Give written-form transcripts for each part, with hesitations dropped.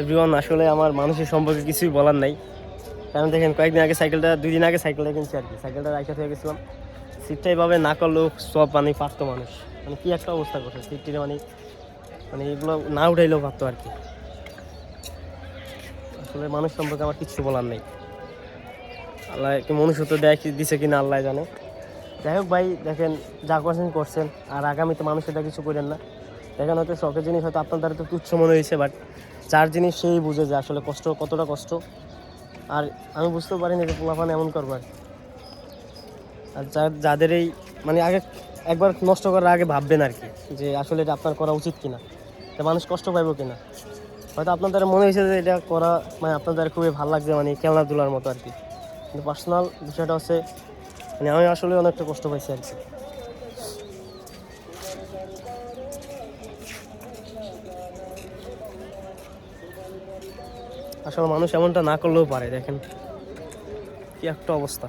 Everyone, আসলে আমার মানুষের সম্পর্কে কিছুই বলার নাই। কারণ দেখেন, কয়েকদিন আগে সাইকেলটা 2 দিন আগে সাইকেলটা কিনছি আর কি। সাইকেলটা রাইখা হয়ে গেছিলাম, সিটটা এভাবে না করলেও সব মানে পারতো মানুষ। মানে কি একটা অবস্থা করছে সিটটির, মানে মানে এগুলো না উঠাইলেও পারতো আর কি। আসলে মানুষ সম্পর্কে আমার কিচ্ছু বলার নেই। আল্লাহ কি মনুষ্যত্ব দেয় কি দিছে কিনা আল্লাহ জানে। যাই হোক ভাই, দেখেন যা করছেন করছেন, আর আগামীতে মানুষ এটা কিছু করেন না। দেখেন হয়তো শখের জিনিস হয়তো আপনার দ্বারা তো তুচ্ছ মনে হয়েছে, বাট যার জিনিস সেই বুঝে যে আসলে কষ্ট কতটা কষ্ট। আর আমি বুঝতেও পারিনি যে পোলাপান এমন করবো আর কি। আর যাদের এই মানে আগে একবার নষ্ট করার আগে ভাববেন আর কি, যে আসলে এটা আপনার করা উচিত কিনা, যে মানুষ কষ্ট পাইবো কিনা। হয়তো আপনার দ্বারা মনে হয়েছে যে এটা করা মানে আপনার দ্বারা খুবই ভালো লাগছে, মানে খেলনাধুলার মতো আর কি। কিন্তু পার্সোনাল বিষয়টা হচ্ছে, মানে আমি আসলে অনেকটা কষ্ট পাইছি আর কি। আসলে মানুষ এমনটা না করলেও পারে, দেখেন কি একটা অবস্থা।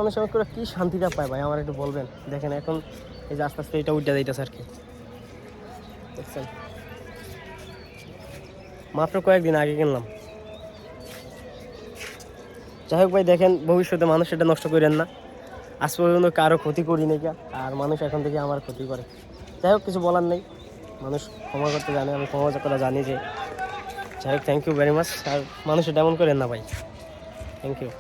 মানুষ এমন করে কি শান্তিটা পায় ভাই, আমার একটু বলবেন। দেখেন এখন এই যে আস্তে আস্তে এটা উঠে যাইতেছে আর কি, দেখছেন। মাত্র কয়েকদিন আগে কিনলাম। যাই হোক ভাই, দেখেন ভবিষ্যতে মানুষ এটা নষ্ট করেন না। আজ পর্যন্ত কারো ক্ষতি করি নাকি, আর মানুষ এখন থেকে আমার ক্ষতি করে। যাই হোক, কিছু বলার নেই। মানুষ ক্ষমা করতে জানে, আমি ক্ষমা করা জানি যে। যাই হোক, থ্যাংক ইউ ভেরি মাচ। আর মানুষ এটা এমন করেন না ভাই। Thank you.